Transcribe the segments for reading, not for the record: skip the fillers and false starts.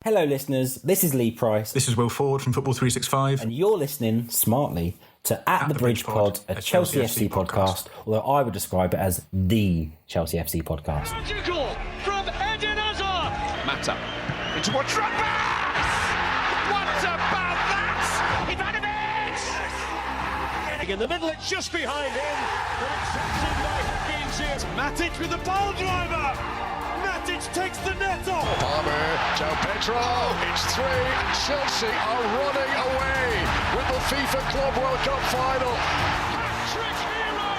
Hello listeners, this is Lee Price. This is Will Ford from Football 365. And you're listening, smartly, to At the Bridge Pod, a Chelsea FC podcast, although I would describe it as the Chelsea FC podcast. Magical from Eden Hazard! Mata into a trap pass! What about that? Ivanovic! In the middle, it's just behind him, but it's taken by Hakim Ziyech. Matic with the pole driver! Matic takes the net off! Palmer, João Pedro, it's three, and Chelsea are running away with the FIFA Club World Cup final. Hat-trick hero,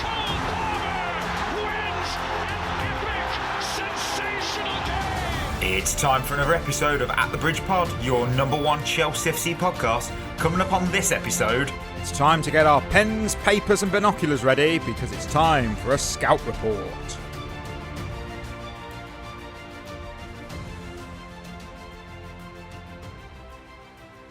Cole Palmer wins an epic, sensational game! It's time for another episode of At the Bridge Pod, your number one Chelsea FC podcast. Coming up on this episode, it's time to get our pens, papers and binoculars ready because it's time for a scout report.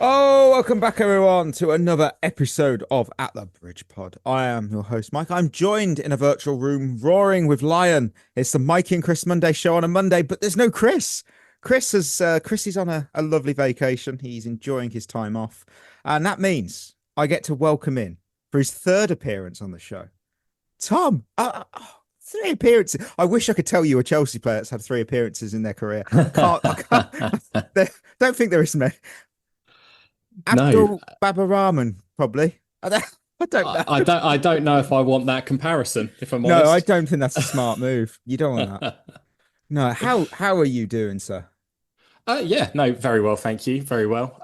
Oh, welcome back everyone to another episode of At the Bridge Pod. I am your host, Mike. I'm joined in a virtual room roaring with Lion. It's the Mikey and Chris Monday show on a Monday, but there's no Chris. Chris is on a lovely vacation. He's enjoying his time off. And that means I get to welcome in for his third appearance on the show. Tom, 3 appearances. I wish I could tell you a Chelsea player that's had 3 appearances in their career. I can't. Don't think there is many. Abdul Babarahman, probably. I don't know. I don't know if I want that comparison, if I'm honest. No, I don't think that's a smart move. You don't want that. No, how are you doing, sir? Very well, thank you. Very well.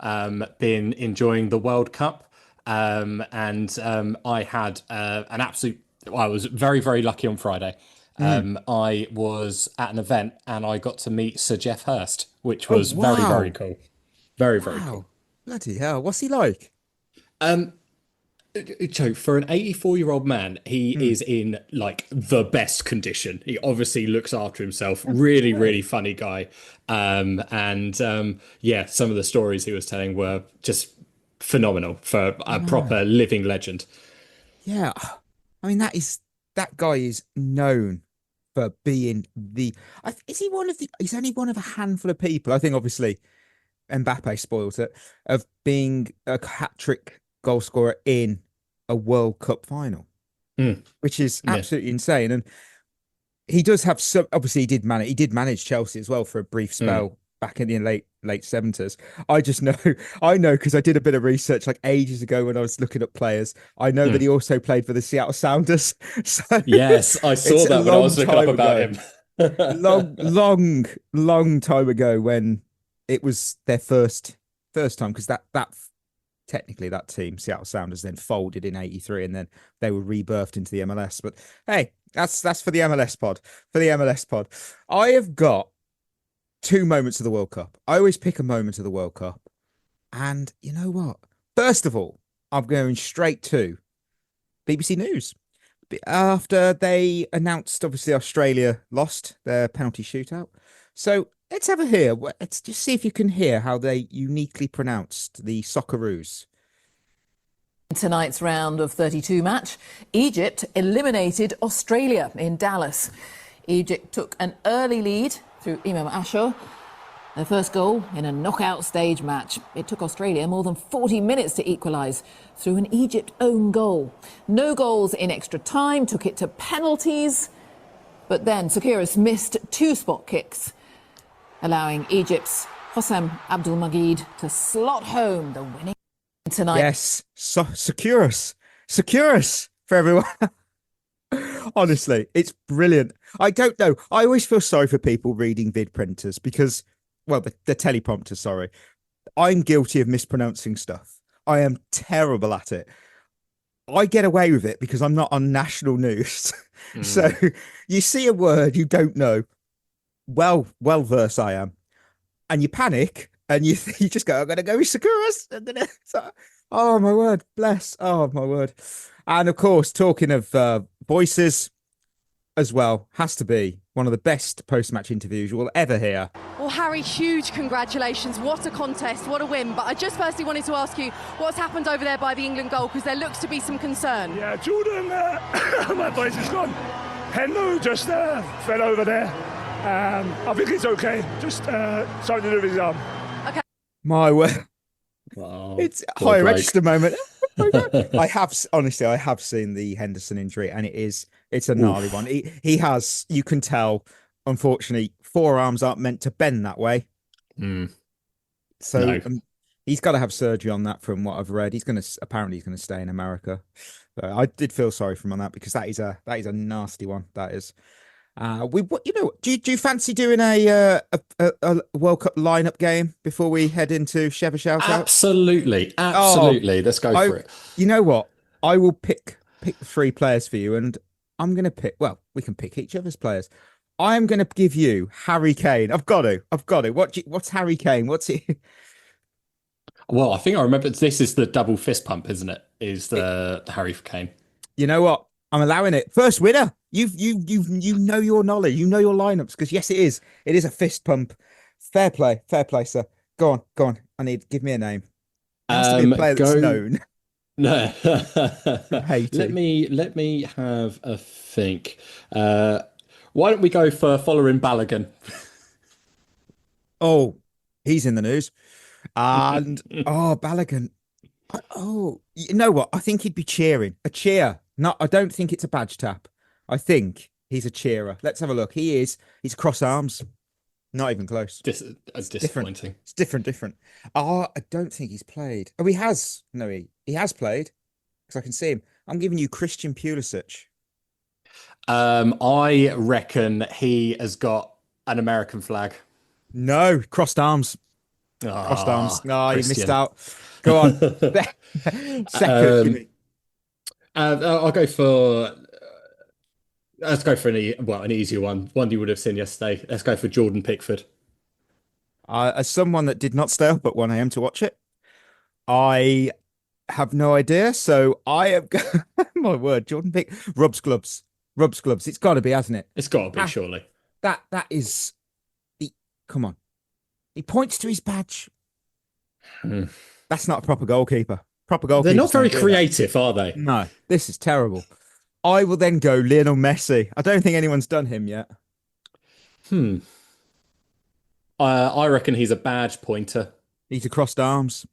Been enjoying the World Cup. I had an absolute... I was very, very lucky on Friday. I was at an event and I got to meet Sir Geoff Hurst, which was very, very cool. Very, very cool. Bloody hell. What's he like? So for an 84-year-old man, he is in like the best condition. He obviously looks after himself. Really, really funny guy. Some of the stories he was telling were just phenomenal for a proper living legend. Yeah. I mean, that guy is known for being he's only one of a handful of people. I think obviously Mbappe spoils it, of being a hat-trick goal scorer in a World Cup final, which is absolutely insane. And he does have some. Obviously, he did manage Chelsea as well for a brief spell back in the late 70s. I know because I did a bit of research like ages ago when I was looking up players. I know that he also played for the Seattle Sounders. So yes, I saw that when I was looking up about him. long time ago when it was their first time, because that technically that team, Seattle Sounders, then folded in '83, and then they were rebirthed into the MLS. But hey, that's for the MLS pod. I have got 2 moments of the World Cup. I always pick a moment of the World Cup, and you know what? First of all, I'm going straight to BBC News after they announced obviously Australia lost their penalty shootout. So let's have a hear. Let's just see if you can hear how they uniquely pronounced the Socceroos. Tonight's round of 32 match, Egypt eliminated Australia in Dallas. Egypt took an early lead through Imam Ashur, their first goal in a knockout stage match. It took Australia more than 40 minutes to equalise through an Egypt own goal. No goals in extra time, took it to penalties, but then Sakiris missed 2 spot kicks, allowing Egypt's Hossam Abdelmajid to slot home the winning tonight. Yes, secure us for everyone. Honestly, it's brilliant. I don't know. I always feel sorry for people reading vid printers because, well, the teleprompter, sorry. I'm guilty of mispronouncing stuff. I am terrible at it. I get away with it because I'm not on national news. So you see a word you don't know. Well versed I am, and you panic and you just go, I'm gonna go with Sakuras, and then oh my word, bless, oh my word. And of course, talking of voices as well, has to be one of the best post-match interviews you will ever hear. Well, Harry, huge congratulations. What a contest, what a win. But I just firstly wanted to ask you what's happened over there by the England goal, because there looks to be some concern. Yeah, Jordan, my voice is gone. Hendo just fell over there. I think it's okay. Just something to do with his arm. My word. Oh, It's a poor high bloke. register moment. I have seen the Henderson injury, and it's a gnarly one. He has, you can tell, unfortunately, forearms aren't meant to bend that way. So No. he's got to have surgery on that, from what I've read. Apparently he's gonna stay in America. So I did feel sorry for him on that, because that is a nasty one. That is. Do you fancy doing a World Cup lineup game before we head into Shevva shout out? Absolutely. Let's go for it. You know what? I will pick the 3 players for you, and I'm going to pick. Well, we can pick each other's players. I'm going to give you Harry Kane. I've got to. What's Harry Kane? What's he? Well, I think I remember this is the double fist pump, isn't it? Is the Harry Kane. You know what? I'm allowing it. First winner. You know your knowledge. You know your lineups, because yes, it is. It is a fist pump. Fair play, sir. Go on. Give me a name. It has to be a player that's known. No. Hated. Let me have a think. Why don't we go for following Balogun? Oh, he's in the news. And Balogun. Oh, you know what? I think he'd be cheering. A cheer. No, I don't think it's a badge tap. I think he's a cheerer. Let's have a look. He's cross arms. Not even close. That's disappointing. It's different. Oh, I don't think he's played. Oh, he has. No, he has played, because I can see him. I'm giving you Christian Pulisic. I reckon he has got an American flag. No, crossed arms. Crossed arms. No, you missed out. Go on. Second. I'll go for. Let's go for an easier one you would have seen yesterday. Let's go for Jordan Pickford. As someone that did not stay up at 1 a.m. to watch it, I have no idea. So I am. My word, Jordan rubs gloves. It's got to be, hasn't it? It's got to be, surely. That is the. Come on. He points to his badge. That's not a proper goalkeeper. They're not very creative, are they? No, this is terrible. I will then go Lionel Messi. I don't think anyone's done him yet. I reckon he's a badge pointer. He's a crossed arms.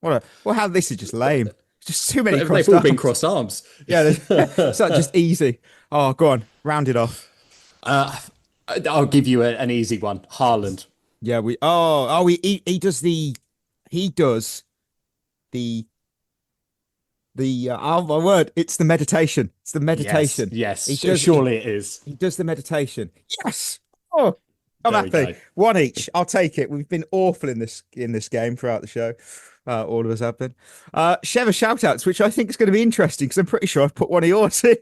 How this is just lame. Just too many crossed arms. They've all been crossed arms. Yeah, it's not just easy. Oh, go on, round it off. I'll give you an easy one. Haaland. Yeah, he does the oh my word, it's the meditation. It's the meditation. Yes. Surely it is. He does the meditation. Yes. Oh, I'm happy. One each. I'll take it. We've been awful in this game throughout the show. All of us have been. Shevva shoutouts, which I think is going to be interesting, because I'm pretty sure I've put one of yours in.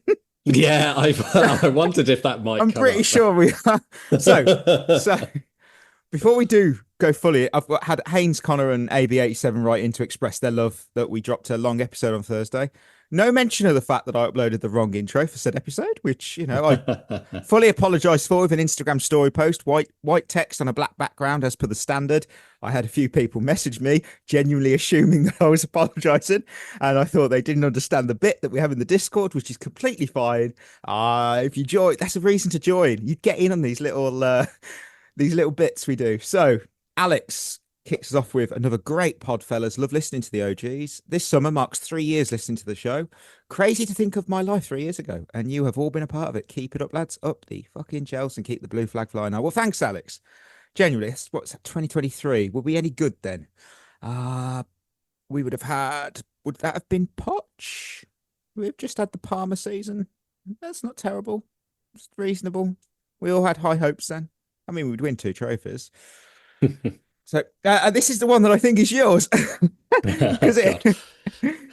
Yeah, I wondered if that might. I'm pretty sure we are. So before we do go fully, I've had Haynes, Connor, and AB87 write in to express their love that we dropped a long episode on Thursday. No mention of the fact that I uploaded the wrong intro for said episode, which, I fully apologise for with an Instagram story post, white text on a black background as per the standard. I had a few people message me, genuinely assuming that I was apologising, and I thought they didn't understand the bit that we have in the Discord, which is completely fine. If you join, that's a reason to join. You'd get in on these little bits we do. So, Alex kicks us off with another great pod, fellas. Love listening to the OGs. This summer marks 3 years listening to the show. Crazy to think of my life 3 years ago, and you have all been a part of it. Keep it up, lads. Up the fucking Chelsea and keep the blue flag flying. Now, well, thanks, Alex. Genuinely, what's that, 2023? Were we any good then? We would that have been Poch? We've just had the Parma season. That's not terrible. It's reasonable. We all had high hopes then. I mean, we'd win 2 trophies. So this is the one that I think is yours.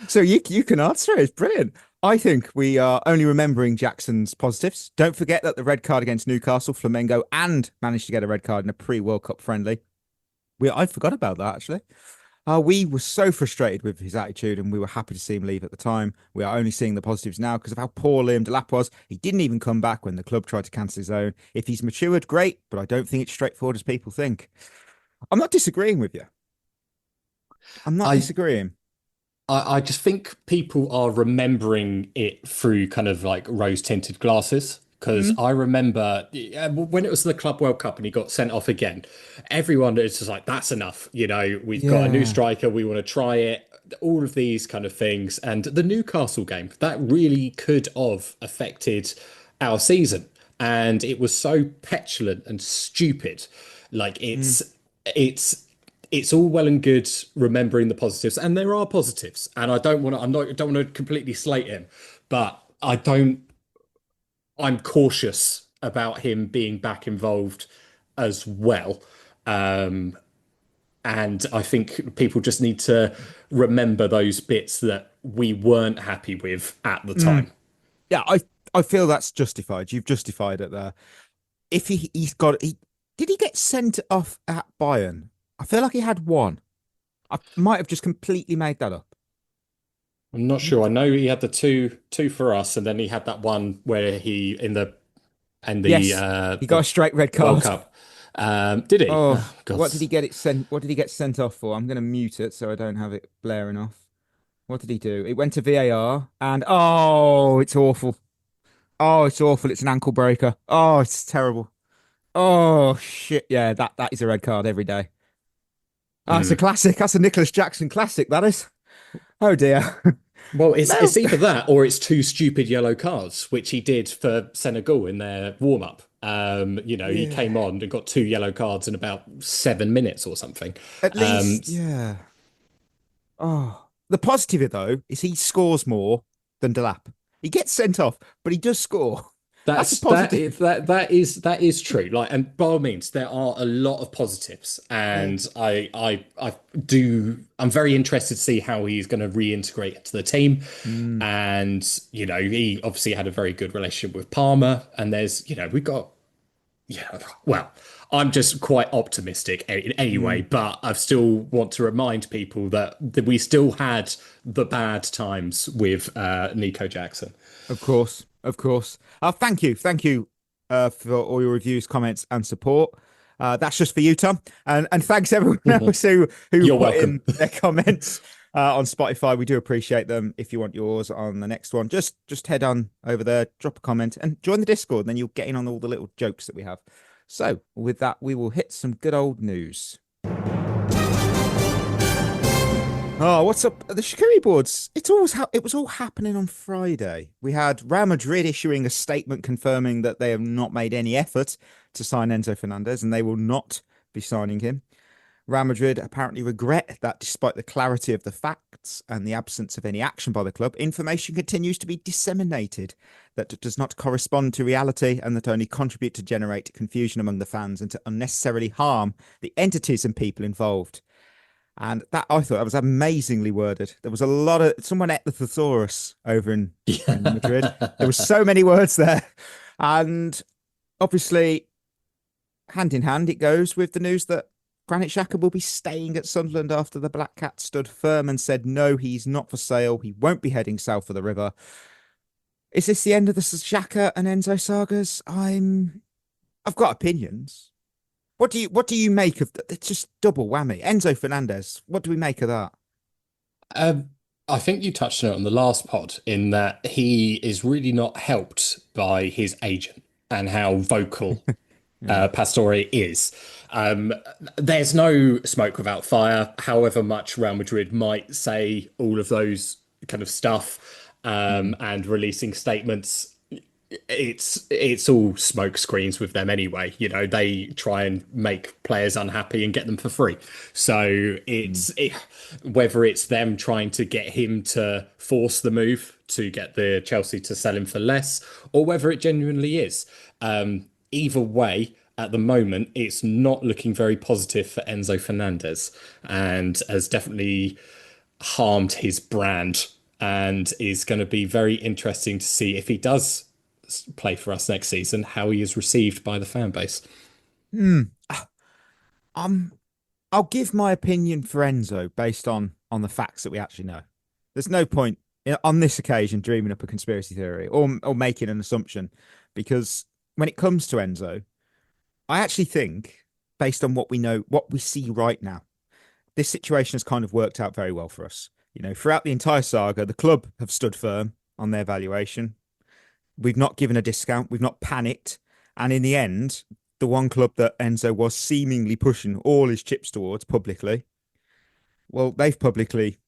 So you can answer it. It's brilliant. I think we are only remembering Jackson's positives. Don't forget that the red card against Newcastle, Flamengo, and managed to get a red card in a pre-World Cup friendly. I forgot about that, actually. We were so frustrated with his attitude, and we were happy to see him leave at the time. We are only seeing the positives now because of how poor Liam Delap was. He didn't even come back when the club tried to cancel his own. If he's matured, great, but I don't think it's straightforward as people think. I'm not disagreeing with you. I'm not disagreeing. I just think people are remembering it through kind of like rose-tinted glasses, Because I remember when it was the Club World Cup and he got sent off again, everyone was just like, that's enough. We've got a new striker. We want to try it. All of these kind of things. And the Newcastle game, that really could have affected our season. And it was so petulant and stupid. Like it's all well and good remembering the positives, and there are positives. And I don't want to completely slate him, but I'm cautious about him being back involved as well. And I think people just need to remember those bits that we weren't happy with at the time. Yeah, I feel that's justified. You've justified it there. If did he get sent off at Bayern? I feel like he had one. I might have just completely made that up. I'm not sure. I know he had the two for us, and then he had that one where he he got a straight red card. World Cup. Did he? Oh, God. What did he get sent off for? I'm going to mute it so I don't have it blaring off. What did he do? It went to VAR, and it's awful. Oh, it's awful. It's an ankle breaker. Oh, it's terrible. Oh shit! Yeah, that is a red card every day. Oh, it's a classic. That's a Nicholas Jackson classic. That is. Oh dear. Well, it's either that or it's two stupid yellow cards, which he did for Senegal in their warm up. He came on and got 2 yellow cards in about 7 minutes or something. At least, yeah. Oh, the positive though is he scores more than Delap. He gets sent off, but he does score. That's positive. That is true. Like, and by all means, there are a lot of positives, and I'm very interested to see how he's going to reintegrate into the team. And he obviously had a very good relationship with Palmer, and there's I'm just quite optimistic anyway, but I still want to remind people that we still had the bad times with Nico Jackson. Of course. Thank you for all your reviews, comments, and support. That's just for you, Tom, and thanks everyone else who put in their comments on Spotify. We do appreciate them. If you want yours on the next one, just head on over there, drop a comment, and join the Discord. And then you'll get in on all the little jokes that we have. So with that, we will hit some good old news. Oh, what's up? The charcuterie boards. It was all happening on Friday. We had Real Madrid issuing a statement confirming that they have not made any effort to sign Enzo Fernandez and they will not be signing him. Real Madrid apparently regret that despite the clarity of the facts and the absence of any action by the club, information continues to be disseminated that does not correspond to reality and that only contribute to generate confusion among the fans and to unnecessarily harm the entities and people involved. And that, I thought that was amazingly worded. There was a lot of, someone ate the thesaurus over in Madrid. There were so many words there. And obviously, hand in hand, it goes with the news that Granit Xhaka will be staying at Sunderland after the Black Cat stood firm and said, no, he's not for sale. He won't be heading south of the river. Is this the end of the Xhaka and Enzo sagas? I've got opinions. What do you make of that? It's just double whammy. Enzo Fernandez, what do we make of that? I think you touched on it on the last pod in that he is really not helped by his agent and how vocal Pastore is. There's no smoke without fire, however much Real Madrid might say all of those kind of stuff and releasing statements. It's all smoke screens with them anyway. They try and make players unhappy and get them for free. So whether it's them trying to get him to force the move to get the Chelsea to sell him for less, or whether it genuinely is. Either way, at the moment, it's not looking very positive for Enzo Fernandez and has definitely harmed his brand, and is going to be very interesting to see if he does play for us next season, how he is received by the fan base. I'll give my opinion for Enzo based on the facts that we actually know. There's no point on this occasion dreaming up a conspiracy theory or making an assumption, because when it comes to Enzo, I actually think, based on what we know, what we see right now, this situation has kind of worked out very well for us. Throughout the entire saga, the club have stood firm on their valuation. We've not given a discount. We've not panicked. And in the end, the one club that Enzo was seemingly pushing all his chips towards publicly, well, they've publicly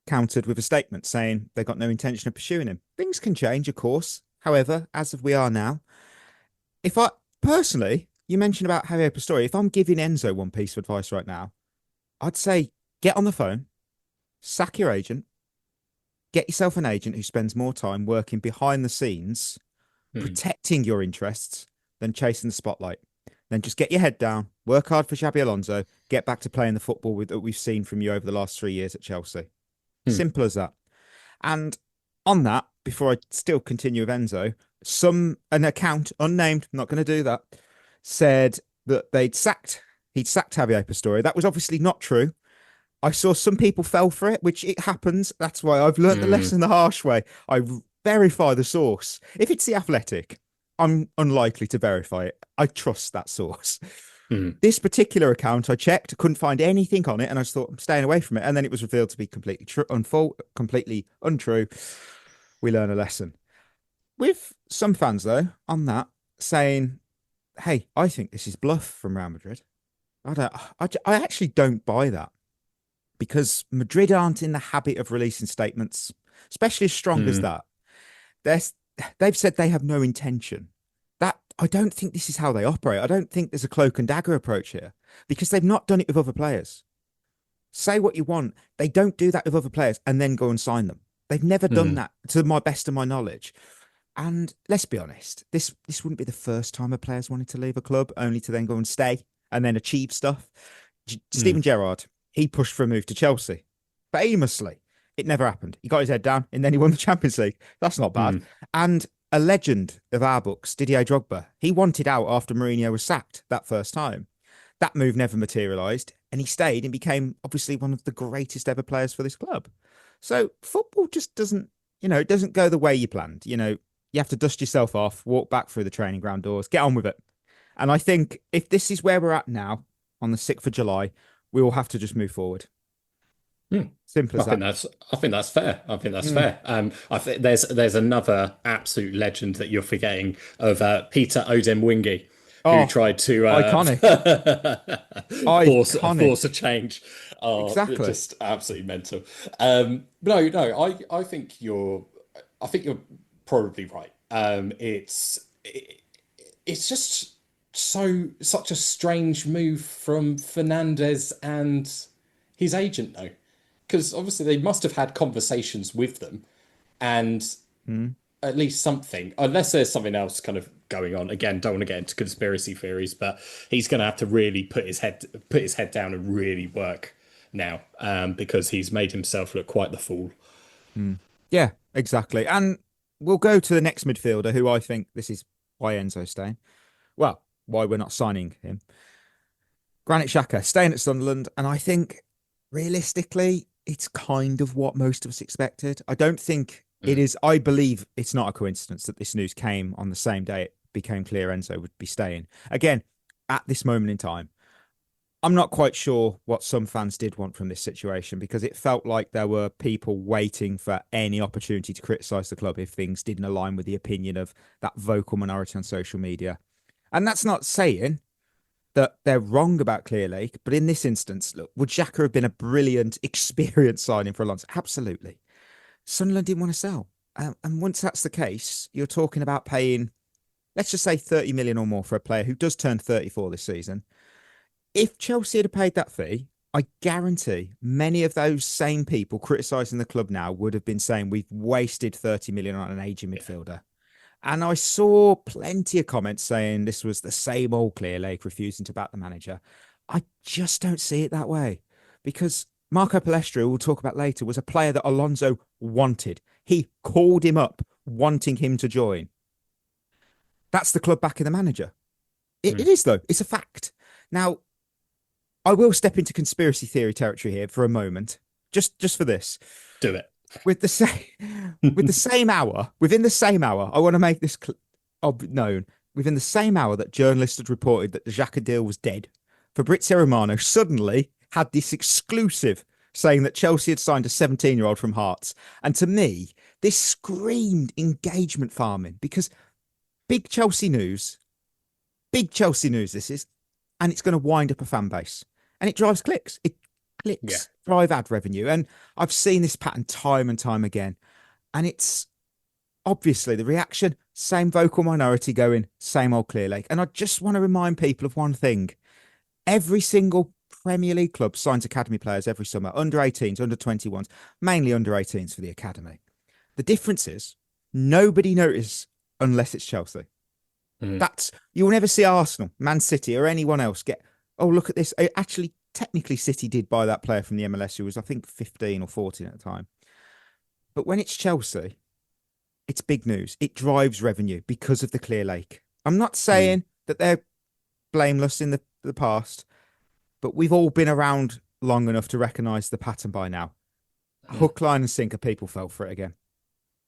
countered with a statement saying they've got no intention of pursuing him. Things can change, of course. However, as of we are now, if I personally, you mentioned about Javier Pastore, if I'm giving Enzo one piece of advice right now, I'd say get on the phone, sack your agent, get yourself an agent who spends more time working behind the scenes, protecting your interests than chasing the spotlight. Then just get your head down, work hard for Xabi Alonso, get back to playing the football that we've seen from you over the last 3 years at Chelsea. Simple as that. And on that, before I still continue with Enzo, an account, unnamed, not going to do that, said that he'd sacked Javier Pastore. That was obviously not true. I saw some people fell for it, which it happens. That's why I've learned the lesson the harsh way. I verify the source. If it's The Athletic, I'm unlikely to verify it. I trust that source. This particular account, I checked, couldn't find anything on it, and I just thought I'm staying away from it. And then it was revealed to be completely untrue. We learn a lesson. With some fans, though, on that, saying, hey, I think this is bluff from Real Madrid. I actually don't buy that, because Madrid aren't in the habit of releasing statements, especially as strong as that. They've said they have no intention. I don't think this is how they operate. I don't think there's a cloak and dagger approach here, because they've not done it with other players. Say what you want. They don't do that with other players and then go and sign them. They've never done that, to my best of my knowledge. And let's be honest, this wouldn't be the first time a player's wanted to leave a club only to then go and stay and then achieve stuff. Steven Gerrard, he pushed for a move to Chelsea famously. It never happened. He got his head down and then he won the Champions League. That's not bad. And a legend of our books, Didier Drogba, he wanted out after Mourinho was sacked that first time. That move never materialised, and he stayed and became obviously one of the greatest ever players for this club. So football just doesn't, it doesn't go the way you planned. You have to dust yourself off, walk back through the training ground doors, get on with it. And I think if this is where we're at now, on the 6th of July, we will have to just move forward. Simple as that. I think that's fair. I think that's fair. I think there's another absolute legend that you're forgetting of Peter Odemwingie, who tried to force a change. Exactly. Just absolutely mental. No, I think you're probably right. It's just such a strange move from Fernandez and his agent, though. Because obviously they must have had conversations with them, and at least something, unless there's something else kind of going on. Again, don't want to get into conspiracy theories, but he's going to have to really put his head down and really work now, because he's made himself look quite the fool. Yeah, exactly. And we'll go to the next midfielder, who I think this is why Enzo's staying. Well, why we're not signing him. Granit Xhaka staying at Sunderland, and I think realistically, it's kind of what most of us expected. I don't think it is. I believe it's not a coincidence that this news came on the same day it became clear Enzo would be staying. Again, at this moment in time, I'm not quite sure what some fans did want from this situation, because it felt like there were people waiting for any opportunity to criticise the club if things didn't align with the opinion of that vocal minority on social media. And that's not saying that they're wrong about Clear Lake, but in this instance, look, would Xhaka have been a brilliant, experienced signing for Alonso? Absolutely. Sunderland didn't want to sell. And once that's the case, you're talking about paying, let's just say 30 million or more for a player who does turn 34 this season. If Chelsea had paid that fee, I guarantee many of those same people criticising the club now would have been saying we've wasted 30 million on an aging midfielder. And I saw plenty of comments saying this was the same old Clear Lake refusing to back the manager. I just don't see it that way, because Marco Palestra, who we'll talk about later, was a player that Alonso wanted. He called him up, wanting him to join. That's the club backing the manager. It is, though. It's a fact. Now, I will step into conspiracy theory territory here for a moment, just for this. Do it. Within the same hour, I want to make this known. Within the same hour that journalists had reported that the Xhaka deal was dead, Fabrizio Romano suddenly had this exclusive saying that Chelsea had signed a 17-year-old from Hearts. And to me, this screamed engagement farming because big Chelsea news this is, and it's going to wind up a fan base. And it drives clicks. Drive ad revenue. And I've seen this pattern time and time again. And it's obviously the reaction, same vocal minority going, same old Clear Lake. And I just want to remind people of one thing. Every single Premier League club signs academy players every summer, under 18s, under 21s, mainly under 18s for the academy. The difference is nobody notices unless it's Chelsea. You'll never see Arsenal, Man City, or anyone else get, oh, look at this. Actually, technically, City did buy that player from the MLS who was, I think, 15 or 14 at the time. But when it's Chelsea, it's big news. It drives revenue because of the Clear Lake. I'm not saying that they're blameless in the past, but we've all been around long enough to recognise the pattern by now. Hook, line and sinker, people fell for it again.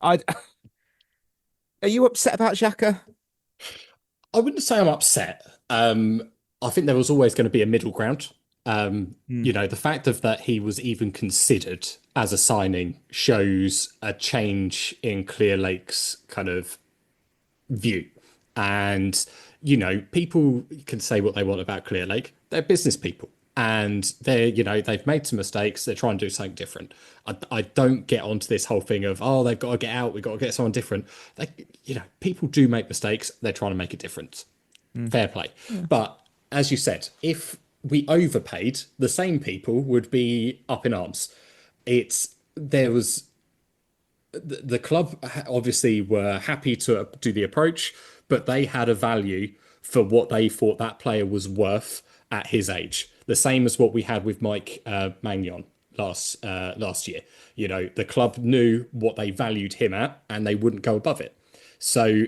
Are you upset about Xhaka? I wouldn't say I'm upset. I think there was always going to be a middle ground. You know, the fact of that he was even considered as a signing shows a change in Clear Lake's kind of view. And, you know, people can say what they want about Clear Lake. They're business people. And they've made some mistakes. They're trying to do something different. I don't get onto this whole thing of, oh, they've got to get out. We've got to get someone different. People do make mistakes. They're trying to make a difference. Fair play. Yeah. But as you said, if we overpaid, the same people would be up in arms. The club obviously were happy to do the approach, but they had a value for what they thought that player was worth at his age. The same as what we had with Mike Maignan last year. You know, the club knew what they valued him at, and they wouldn't go above it. So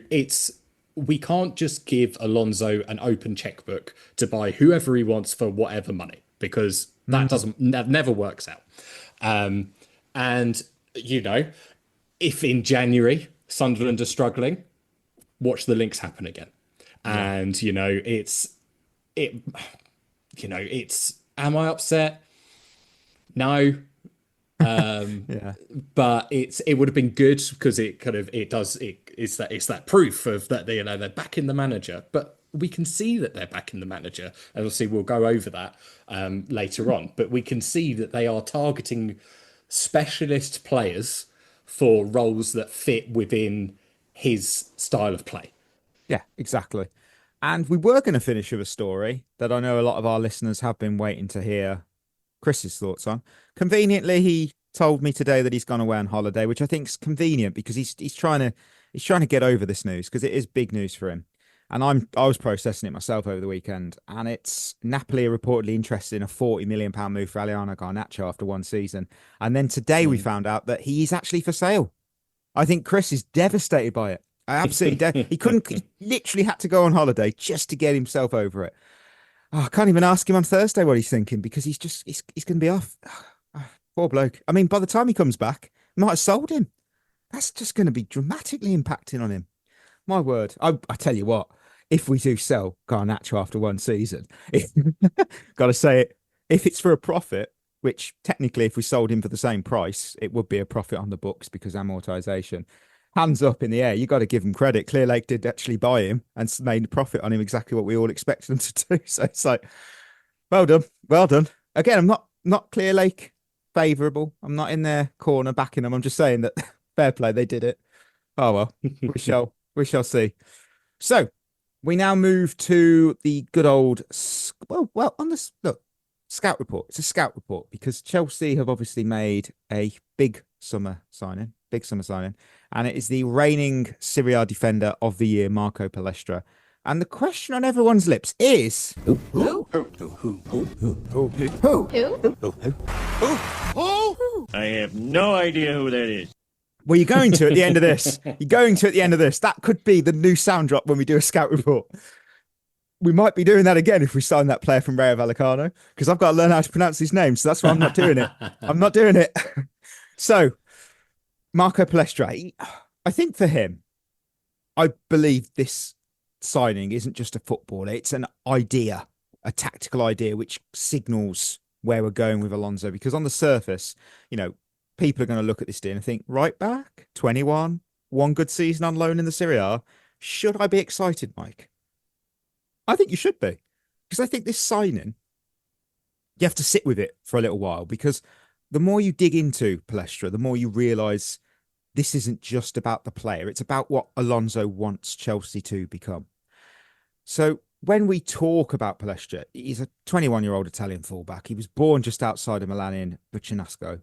we can't just give Alonso an open checkbook to buy whoever he wants for whatever money, because that never works out. And you know, if in January Sunderland are struggling, watch the links happen again. And you know, am I upset? No. But it would have been good because it's that proof of that they're backing the manager. But we can see that they're backing the manager. And obviously we'll go over that later on. But we can see that they are targeting specialist players for roles that fit within his style of play. Yeah, exactly. And we were going to finish with a story that I know a lot of our listeners have been waiting to hear Chris's thoughts on. Conveniently, he told me today that he's gone away on holiday, which I think is convenient because he's trying to get over this news because it is big news for him. And I was processing it myself over the weekend, and it's Napoli are reportedly interested in a £40 million move for Alejandro Garnacho after one season. And then today we found out that he is actually for sale. I think Chris is devastated by it. Absolutely. He literally had to go on holiday just to get himself over it. Oh, I can't even ask him on Thursday what he's thinking because he's going to be off. Poor bloke. I mean, by the time he comes back, might have sold him. That's just going to be dramatically impacting on him. My word. I tell you what, if we do sell Garnacho after one season, got to say it, if it's for a profit, which technically if we sold him for the same price, it would be a profit on the books because amortization. Hands up in the air. You got to give him credit. Clear Lake did actually buy him and made a profit on him, exactly what we all expected them to do. So it's like, well done. Again, I'm not Clear Lake favourable. I'm not in their corner backing them. I'm just saying that fair play, they did it. Oh well, we shall see. So we now move to the good old on this look scout report. It's a scout report because Chelsea have obviously made a big summer signing. And it is the reigning Serie A defender of the year, Marco Palestra. And the question on everyone's lips is... Who? I have no idea who that is. Well, you're going to at the end of this. That could be the new sound drop when we do a scout report. We might be doing that again if we sign that player from Rayo Vallecano, because I've got to learn how to pronounce his name. So that's why I'm not doing it. So... Marco Palestra, I think for him, I believe this signing isn't just a footballer. It's an idea, a tactical idea, which signals where we're going with Alonso, because on the surface, people are going to look at this deal and think, right back, 21, one good season on loan in the Serie A. Should I be excited, Mike? I think you should be, because I think this signing, you have to sit with it for a little while, because the more you dig into Palestra, the more you realise this isn't just about the player. It's about what Alonso wants Chelsea to become. So when we talk about Palestra, he's a 21-year-old Italian fullback. He was born just outside of Milan in Buccinasco.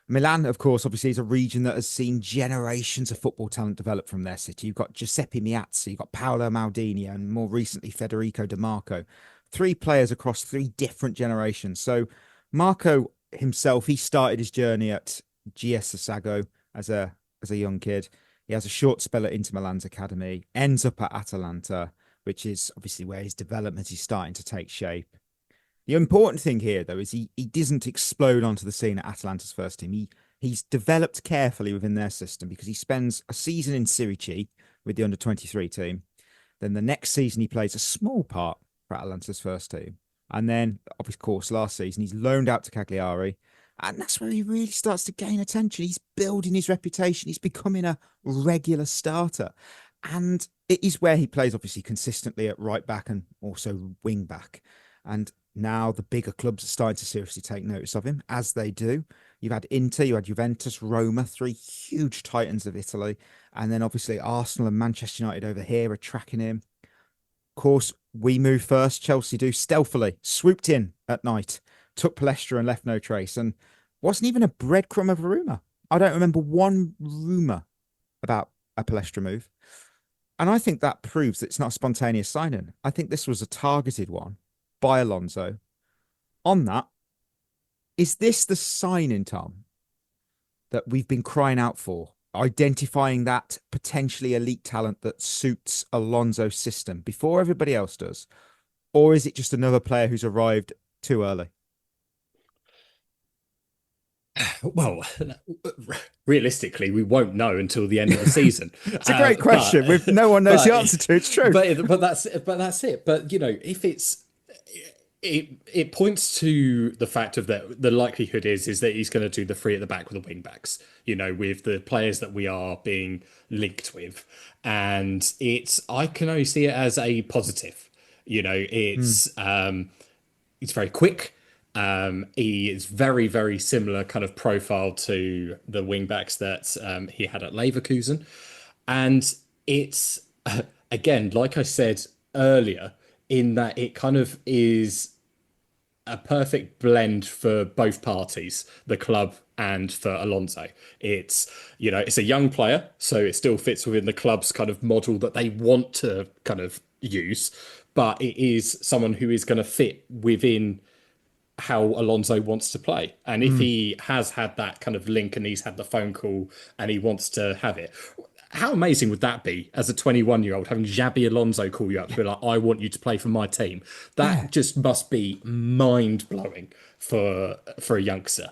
Milan, of course, obviously is a region that has seen generations of football talent develop from their city. You've got Giuseppe Meazza, you've got Paolo Maldini, and more recently Federico Di Marco. 3 players across 3 different generations. So Marco himself, he started his journey at GS Sassuolo as a young kid. He has a short spell at Inter Milan's academy, ends up at Atalanta, which is obviously where his development is starting to take shape. The important thing here, though, is he doesn't explode onto the scene at Atalanta's first team. He's developed carefully within their system, because he spends a season in Serie C with the under-23 team. Then the next season, he plays a small part for Atalanta's first team. And then, of course, last season, he's loaned out to Cagliari. And that's where he really starts to gain attention. He's building his reputation. He's becoming a regular starter. And it is where he plays, obviously, consistently at right back and also wing back. And now the bigger clubs are starting to seriously take notice of him, as they do. You've had Inter, you had Juventus, Roma, 3 huge titans of Italy. And then obviously Arsenal and Manchester United over here are tracking him. Of course, we move first. Chelsea do stealthily, swooped in at night, took Palestra and left no trace. And wasn't even a breadcrumb of a rumour. I don't remember one rumour about a Palestra move. And I think that proves that it's not a spontaneous signing. I think this was a targeted one by Alonso. On that, is this the signing, Tom, that we've been crying out for? Identifying that potentially elite talent that suits Alonso's system before everybody else does? Or is it just another player who's arrived too early? Well, realistically, we won't know until the end of the season. It's a great question. No one knows the answer to. It's true. But that's it. But if it points to the fact of that the likelihood is that he's going to do the 3 at the back with the wing backs, with the players that we are being linked with. And I can only see it as a positive. It's very quick. He is very, very similar kind of profile to the wing backs that he had at Leverkusen. And it's, again, like I said earlier, in that it kind of is a perfect blend for both parties, the club and for Alonso. It's a young player, so it still fits within the club's kind of model that they want to kind of use, but it is someone who is going to fit within how Alonso wants to play. And if he has had that kind of link and he's had the phone call and he wants to have it, how amazing would that be as a 21-year-old having Xabi Alonso call you up to be like, I want you to play for my team? That just must be mind-blowing for a youngster.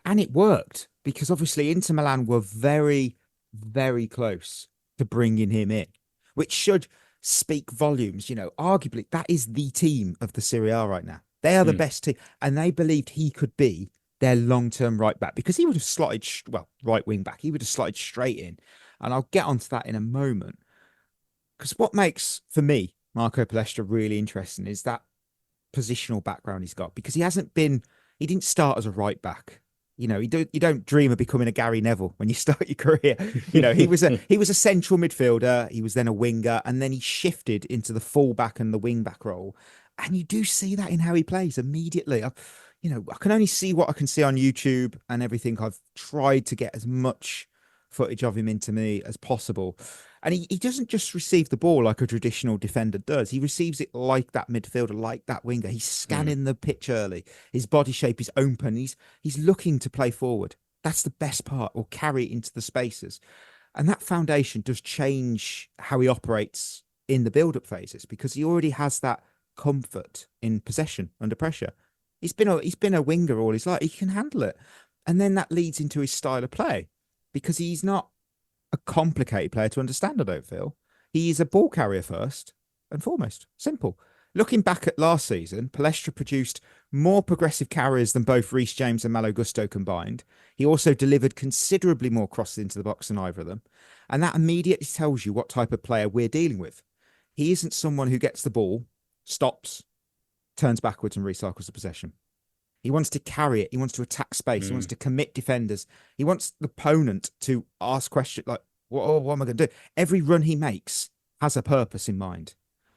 And it worked, because obviously Inter Milan were very, very close to bringing him in, which should speak volumes. Arguably, that is the team of the Serie A right now. They are the best team, and they believed he could be their long-term right back, because he would have slotted, right wing back, he would have slotted straight in. And I'll get onto that in a moment. Because what makes, for me, Marco Palestra really interesting is that positional background he's got, because he didn't start as a right back. You don't dream of becoming a Gary Neville when you start your career. He was a central midfielder. He was then a winger, and then he shifted into the full back and the wing back role. And you do see that in how he plays immediately. I can only see what I can see on YouTube and everything. I've tried to get as much footage of him into me as possible. And he doesn't just receive the ball like a traditional defender does. He receives it like that midfielder, like that winger. He's scanning the pitch early. His body shape is open. He's looking to play forward. That's the best part, or carry it into the spaces. And that foundation does change how he operates in the build-up phases, because he already has that comfort in possession under pressure. He's been a winger all his life. He can handle it. And then that leads into his style of play, because he's not a complicated player to understand, I don't feel. He is a ball carrier first and foremost. Simple. Looking back at last season, Palestra produced more progressive carriers than both Reece James and Malo Gusto combined. He also delivered considerably more crosses into the box than either of them. And that immediately tells you what type of player we're dealing with. He isn't someone who gets the ball, stops, turns backwards and recycles the possession. He wants to carry it. He wants to attack space. He wants to commit defenders. He wants the opponent to ask questions like, what am I going to do? Every run he makes has a purpose in mind.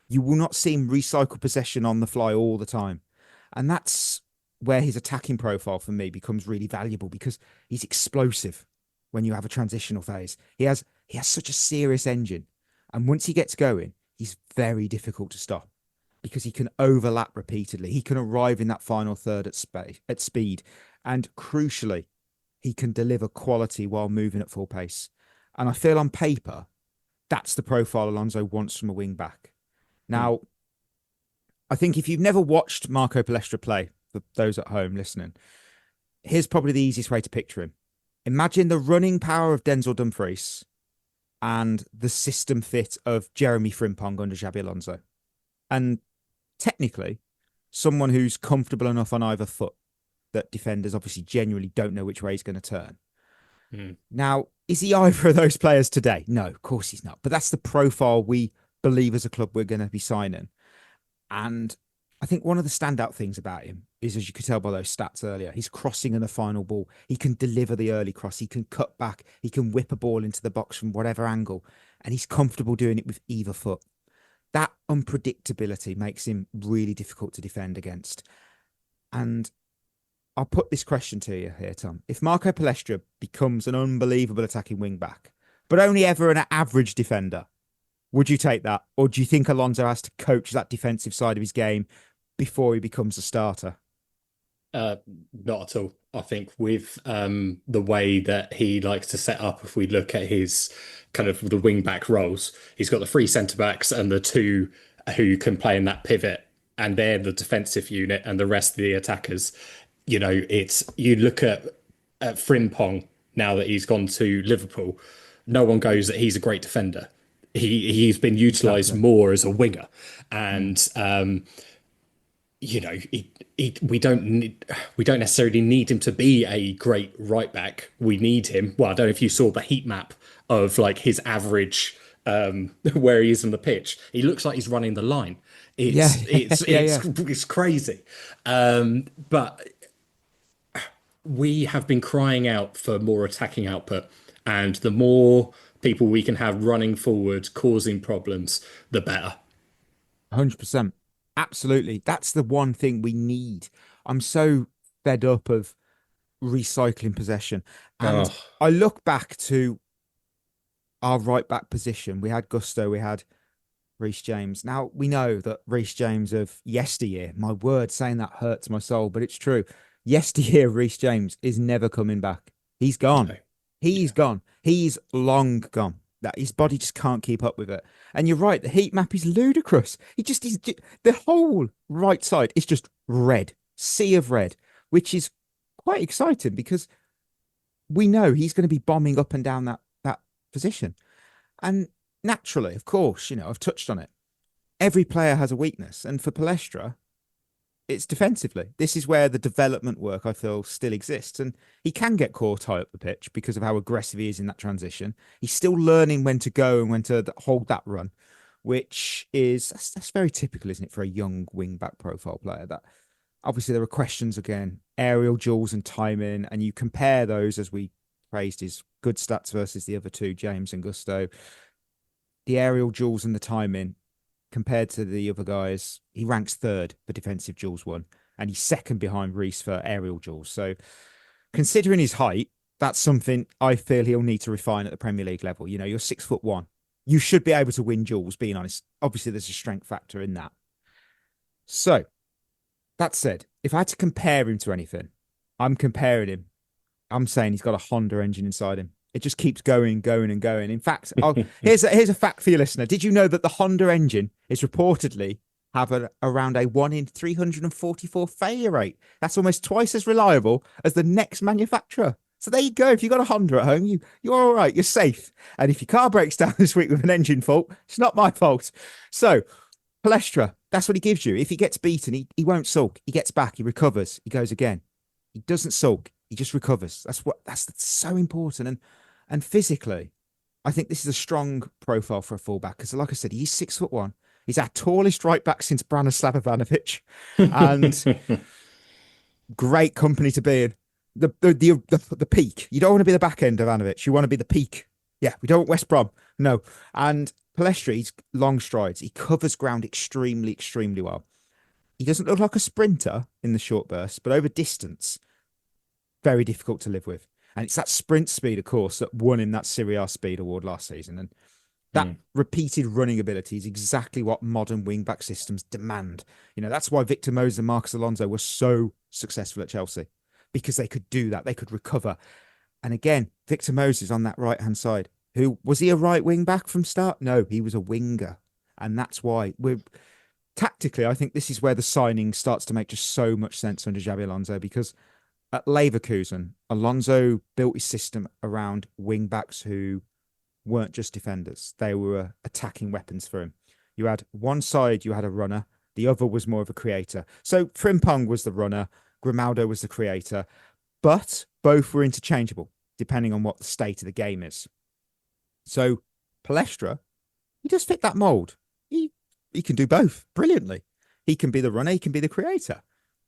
You will not see him recycle possession on the fly all the time. And that's where his attacking profile for me becomes really valuable, because he's explosive when you have a transitional phase. He has such a serious engine. And once he gets going, he's very difficult to stop because he can overlap repeatedly. He can arrive in that final third at speed. And crucially, he can deliver quality while moving at full pace. And I feel on paper, that's the profile Alonso wants from a wing back. Now, I think if you've never watched Marco Palestra play, for those at home listening, here's probably the easiest way to picture him. Imagine the running power of Denzel Dumfries and the system fit of Jeremy Frimpong under Xabi Alonso. And technically, someone who's comfortable enough on either foot that defenders obviously genuinely don't know which way he's going to turn. Now, is he either of those players today? No, of course he's not. But that's the profile we believe as a club we're going to be signing. And I think one of the standout things about him is, as you could tell by those stats earlier, he's crossing in the final ball. He can deliver the early cross. He can cut back. He can whip a ball into the box from whatever angle. And he's comfortable doing it with either foot. That unpredictability makes him really difficult to defend against. And I'll put this question to you here, Tom. If Marco Palestra becomes an unbelievable attacking wing back, but only ever an average defender, would you take that? Or do you think Alonso has to coach that defensive side of his game before he becomes a starter? Not at all. I think with the way that he likes to set up, if we look at his kind of the wing back roles, he's got the 3 centre backs and the 2 who can play in that pivot, and they're the defensive unit, and the rest of the attackers. You know, you look at Frimpong now that he's gone to Liverpool. No one goes that he's a great defender. He's been utilised more as a winger, and you know, we don't necessarily need him to be a great right back. We need him. Well, I don't know if you saw the heat map of like his average where he is on the pitch. He looks like he's running the line. It's crazy. But we have been crying out for more attacking output, and the more people we can have running forward, causing problems, the better. 100%. Absolutely. That's the one thing we need. I'm so fed up of recycling possession. And I look back to our right back position. We had Gusto, we had Reece James. Now, we know that Reece James of yesteryear, my word, saying that hurts my soul, but it's true. Yesteryear, Reece James is never coming back. He's gone. Okay. He's gone. He's long gone. That his body just can't keep up with it. And you're right, the heat map is ludicrous. The whole right side is just red, sea of red, which is quite exciting because we know he's going to be bombing up and down that position. And naturally, of course, you know, I've touched on it. Every player has a weakness, and for Palestra, it's defensively. This is where the development work, I feel, still exists. And he can get caught high up the pitch because of how aggressive he is in that transition. He's still learning when to go and when to hold that run, which is, that's very typical, isn't it, for a young wing-back profile player. That obviously there are questions, again, aerial duels and timing, and you compare those, as we praised his good stats versus the other 2, James and Gusto. The aerial duels and the timing, compared to the other guys, he ranks 3rd for defensive duels won, and he's 2nd behind Reece for aerial duels. So considering his height, that's something I feel he'll need to refine at the Premier League level. You know, you're 6'1". You should be able to win duels, being honest. Obviously, there's a strength factor in that. So, that said, if I had to compare him to anything, I'm saying he's got a Honda engine inside him. It just keeps going. In fact, here's a fact for your listener. Did you know that the Honda engine is reportedly have around a 1 in 344 failure rate? That's almost twice as reliable as the next manufacturer. So there you go. If you've got a Honda at home, you're all right. You're safe. And if your car breaks down this week with an engine fault, it's not my fault. So, Palestra, that's what he gives you. If he gets beaten, he won't sulk. He gets back, he recovers, he goes again. He doesn't sulk. He just recovers. That's so important. And physically, I think this is a strong profile for a fullback because, like I said, he's 6'1". He's our tallest right back since Branislav Ivanovic, and great company to be in. The peak. You don't want to be the back end of Ivanovic. You want to be the peak. Yeah, we don't want West Brom. No. And Palestra, he's long strides. He covers ground extremely, extremely well. He doesn't look like a sprinter in the short bursts, but over distance, very difficult to live with. And it's that sprint speed, of course, that won him that Serie A speed award last season. And that repeated running ability is exactly what modern wing-back systems demand. You know, that's why Victor Moses and Marcos Alonso were so successful at Chelsea, because they could do that. They could recover. And again, Victor Moses on that right-hand side. Who was he a right wing-back from start? No, he was a winger. And that's why tactically, I think this is where the signing starts to make just so much sense under Xabi Alonso, because at Leverkusen, Alonso built his system around wing-backs who weren't just defenders. They were attacking weapons for him. You had one side, you had a runner. The other was more of a creator. So Frimpong was the runner. Grimaldo was the creator. But both were interchangeable, depending on what the state of the game is. So Palestra, he does fit that mould. He can do both brilliantly. He can be the runner. He can be the creator.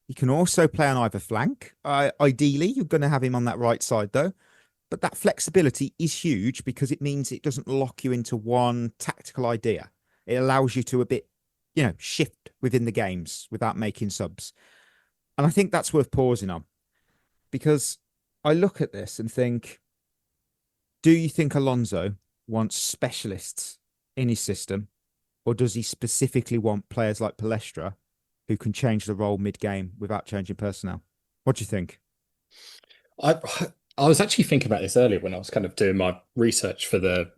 He can also play on either flank. Ideally, you're going to have him on that right side, though. But that flexibility is huge because it means it doesn't lock you into one tactical idea. It allows you to a bit, shift within the games without making subs. And I think that's worth pausing on, because I look at this and think, do you think Alonso wants specialists in his system, or does he specifically want players like Palestra who can change the role mid-game without changing personnel? What do you think? I was actually thinking about this earlier when I was kind of doing my research for the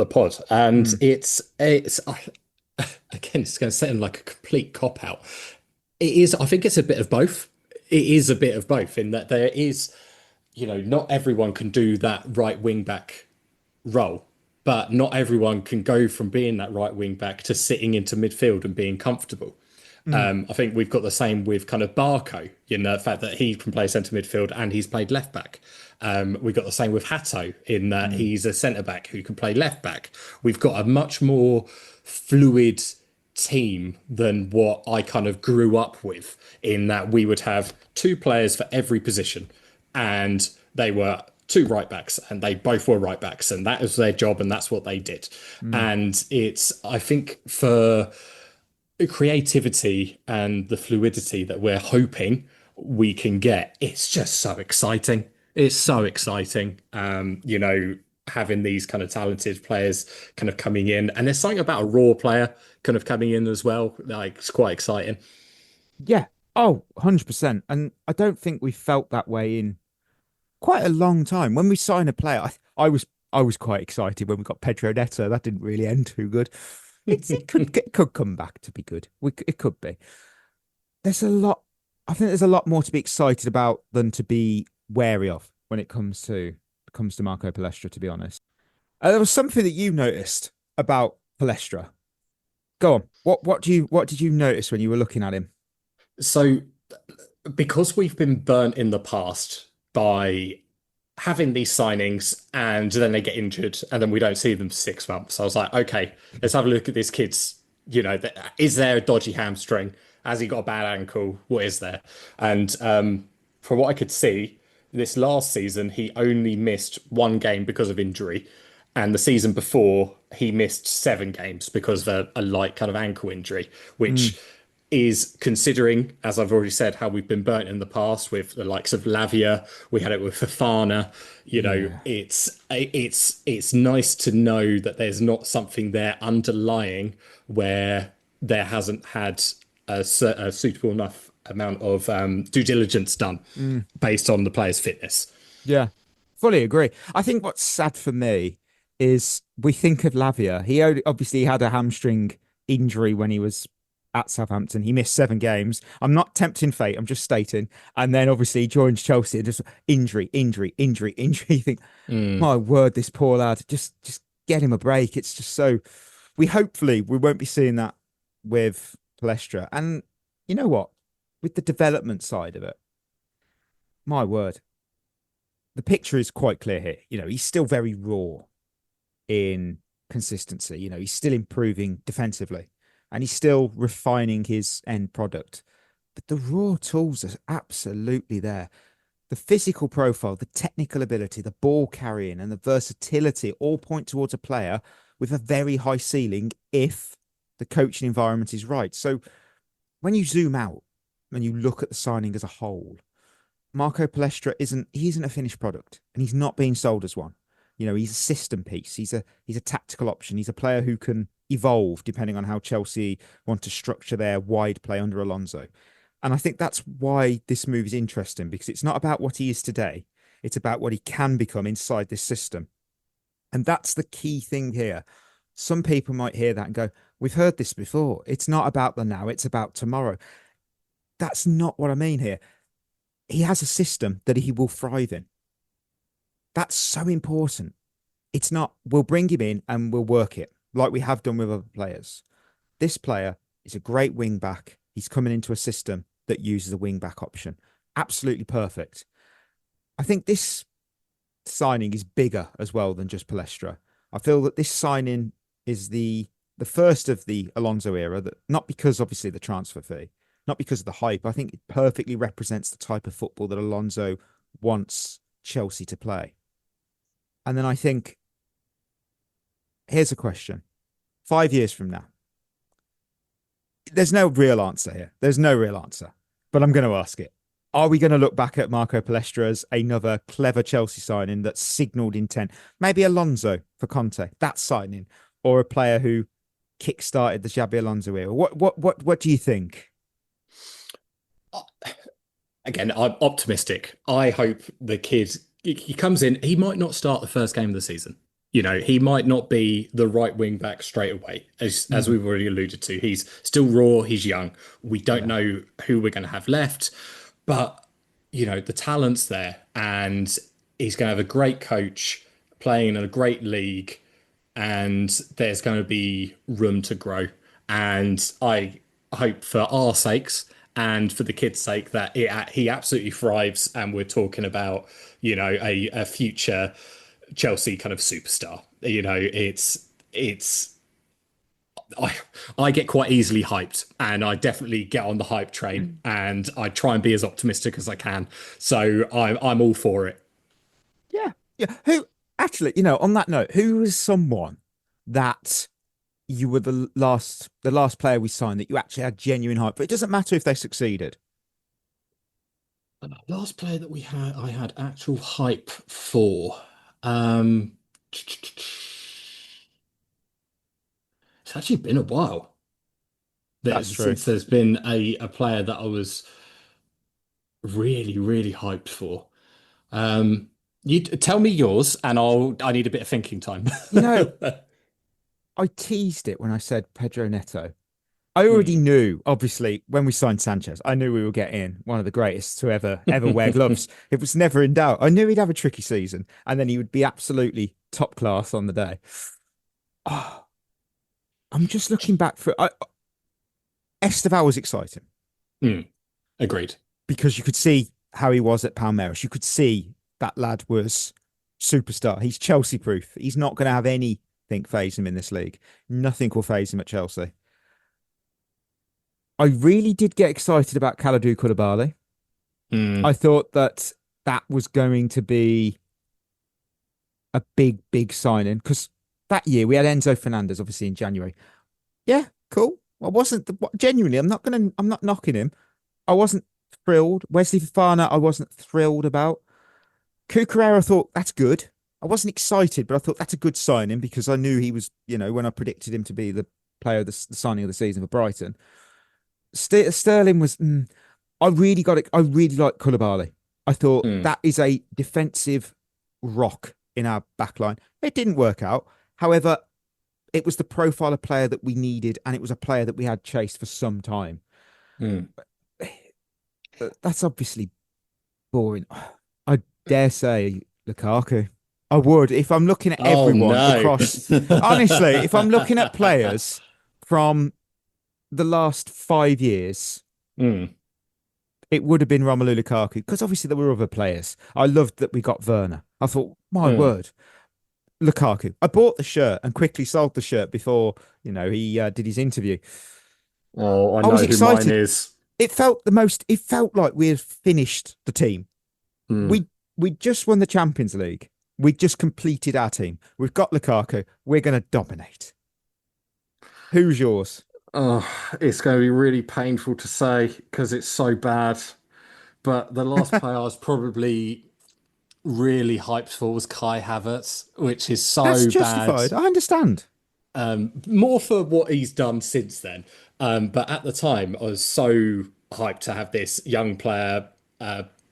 pod, and it's again, it's going to sound like a complete cop-out. It is. I think it's a bit of both. It is a bit of both in that there is, not everyone can do that right wing back role, but not everyone can go from being that right wing back to sitting into midfield and being comfortable. I think we've got the same with kind of Barco, the fact that he can play centre midfield and he's played left back. We've got the same with Hato in that he's a centre back who can play left back. We've got a much more fluid team than what I kind of grew up with, in that we would have two players for every position, and they were two right backs, and they both were right backs, and that was their job, and that's what they did. And I think for creativity and the fluidity that we're hoping we can get, it's just so exciting. It's so exciting, having these kind of talented players kind of coming in. And there's something about a raw player kind of coming in as well. Like, it's quite exciting. Yeah. Oh, 100%. And I don't think we felt that way in quite a long time. When we signed a player, I was quite excited when we got Pedro Neto. That didn't really end too good. It could come back to be good. It could be. I think there's a lot more to be excited about than to be wary of when it comes to Marco Palestra, to be honest. There was something that you noticed about Palestra. Go on. What did you notice when you were looking at him? So, because we've been burnt in the past by having these signings and then they get injured and then we don't see them for 6 months, I was like, okay, let's have a look at this kid's, is there a dodgy hamstring? Has he got a bad ankle? What is there? And from what I could see, this last season, he only missed 1 game because of injury. And the season before, he missed 7 games because of a light kind of ankle injury, which is, considering, as I've already said, how we've been burnt in the past with the likes of Lavia. We had it with Fofana. It's nice to know that there's not something there underlying where there hasn't had a suitable enough amount of due diligence done based on the player's fitness. Yeah, fully agree. I think what's sad for me is we think of Lavia. He obviously had a hamstring injury when he was at Southampton. He missed 7 games. I'm not tempting fate. I'm just stating. And then obviously he joins Chelsea and just injury. You think, my word, this poor lad, just get him a break. It's just so, we won't be seeing that with Palestra. And you know what? With the development side of it, my word, the picture is quite clear here. He's still very raw in consistency. He's still improving defensively and he's still refining his end product. But the raw tools are absolutely there. The physical profile, the technical ability, the ball carrying, and the versatility all point towards a player with a very high ceiling if the coaching environment is right. So when you zoom out and you look at the signing as a whole, Marco Palestra isn't a finished product, and he's not being sold as one. He's a system piece. He's a tactical option. He's a player who can evolve depending on how Chelsea want to structure their wide play under Alonso. And I think that's why this move is interesting, because it's not about what he is today. It's about what he can become inside this system. And that's the key thing here. Some people might hear that and go, we've heard this before. It's not about the now, it's about tomorrow. That's not what I mean here. He has a system that he will thrive in. That's so important. It's not, we'll bring him in and we'll work it like we have done with other players. This player is a great wing back. He's coming into a system that uses a wing back option. Absolutely perfect. I think this signing is bigger as well than just Palestra. I feel that this signing is the first of the Alonso era, that not because obviously the transfer fee, not because of the hype. I think it perfectly represents the type of football that Alonso wants Chelsea to play. And then I think, here's a question. 5 years from now, there's no real answer here. There's no real answer, but I'm going to ask it. Are we going to look back at Marco Palestra as another clever Chelsea signing that signalled intent? Maybe Alonso for Conte, that signing, or a player who kick-started the Xabi Alonso era? What do you think? Again, I'm optimistic. I hope the kid, he comes in, he might not start the first game of the season. He might not be the right wing back straight away, as we've already alluded to. He's still raw, he's young. We don't know who we're going to have left, but, the talent's there, and he's going to have a great coach playing in a great league, and there's going to be room to grow. And I hope for our sakes and for the kid's sake that he absolutely thrives, and we're talking about, a future Chelsea kind of superstar. I get quite easily hyped, and I definitely get on the hype train, and I try and be as optimistic as I can. So I'm all for it. Yeah. Who actually, on that note, who is someone that you were the last player we signed that you actually had genuine hype for? It doesn't matter if they succeeded. Last player that I had actual hype for. It's actually been a while. That's true. Since there's been a player that I was really, really hyped for. You tell me yours, and I need a bit of thinking time. I teased it when I said Pedro Neto. I already knew, obviously, when we signed Sanchez, I knew we were getting one of the greatest to ever wear gloves. It was never in doubt. I knew he'd have a tricky season, and then he would be absolutely top class on the day. Oh, I'm just looking back for Esteval was exciting. Agreed. Because you could see how he was at Palmeiras. You could see that lad was superstar. He's Chelsea proof. He's not going to have anything faze him in this league. Nothing will faze him at Chelsea. I really did get excited about Kalidou Koulibaly. I thought that was going to be a big, big signing, because that year we had Enzo Fernandez, obviously, in January. Yeah, cool. I wasn't genuinely. I'm not knocking him. I wasn't thrilled. Wesley Fofana, I wasn't thrilled about. Cucurella, I thought that's good. I wasn't excited, but I thought that's a good signing, because I knew he was, when I predicted him to be the player, the signing of the season for Brighton. Sterling was. I really like Koulibaly. I thought that is a defensive rock in our backline. It didn't work out. However, it was the profile of player that we needed, and it was a player that we had chased for some time. That's obviously boring. I dare say Lukaku. I would, if I'm looking at everyone across. Honestly, if I'm looking at players from the last 5 years, Mm. it would have been Romelu Lukaku because obviously there were other players. I loved that we got Werner. I thought, my word, Lukaku. I bought the shirt and quickly sold the shirt before, he did his interview. Oh, I I know was who excited. mine is. It felt like we had finished the team. We just won the Champions League. We just completed our team. We've got Lukaku. We're going to dominate. Who's yours? Oh, it's going to be really painful to say because it's so bad. But the last player I was probably really hyped for was Kai Havertz, which is so That's bad. justified. I understand. More for what he's done since then. But at the time, I was so hyped to have this young player,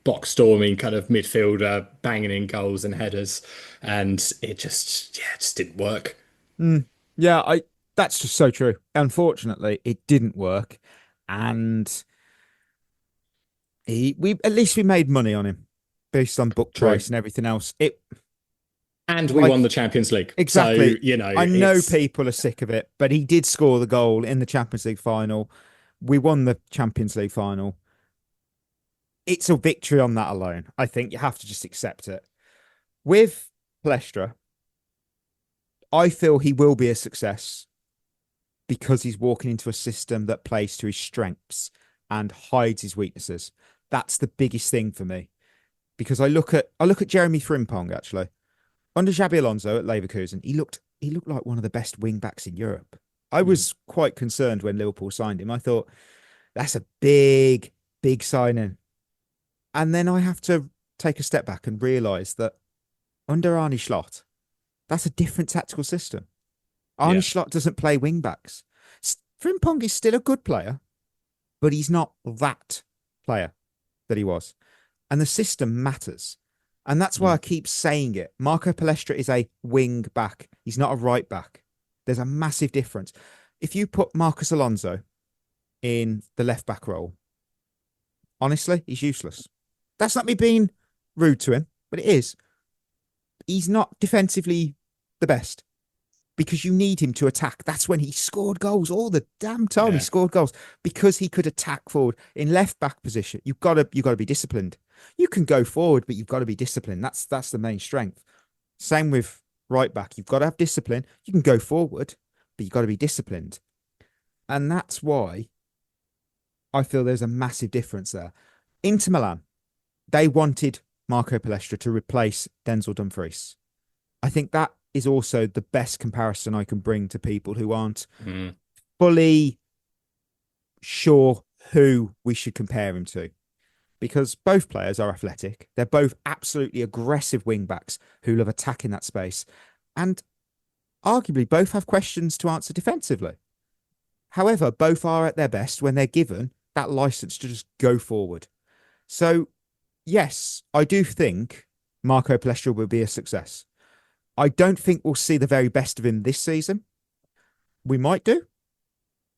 box storming kind of midfielder, banging in goals and headers, and it just didn't work. Yeah, that's just so true. Unfortunately, it didn't work, and at least we made money on him based on book price and everything else. And we won the Champions League. Exactly. So, I know people are sick of it, but he did score the goal in the Champions League final. We won the Champions League final. It's a victory on that alone. I think you have to just accept it. With Palestra, I feel he will be a success because he's walking into a system that plays to his strengths and hides his weaknesses. That's the biggest thing for me. Because I look at Jeremy Frimpong, actually. Under Xabi Alonso at Leverkusen, he looked like one of the best wing backs in Europe. I was quite concerned when Liverpool signed him. I thought, that's a big, big signing. And then I have to take a step back and realise that under Arne Slot, that's a different tactical system. Arne Slot doesn't play wing backs. Frimpong is still a good player, but he's not that player that he was. And the system matters. And that's why I keep saying it. Marco Palestra is a wing back. He's not a right back. There's a massive difference. If you put Marcos Alonso in the left back role, honestly, he's useless. That's not me being rude to him, but it is. He's not defensively the best because you need him to attack. That's when he scored goals all the damn time. He scored goals because he could attack forward. In left back position, you've got to be disciplined. You can go forward, but you've got to be disciplined. That's the main strength. Same with right back. You've got to have discipline. You can go forward, but you've got to be disciplined. And that's why I feel there's a massive difference there. Inter Milan, they wanted Marco Palestra to replace Denzel Dumfries. I think that is also the best comparison I can bring to people who aren't fully sure who we should compare him to. Because both players are athletic. They're both absolutely aggressive wing backs who love attacking that space. And arguably both have questions to answer defensively. However, both are at their best when they're given that license to just go forward. So, yes, I do think Marco Palestra will be a success. I don't think we'll see the very best of him this season. We might do.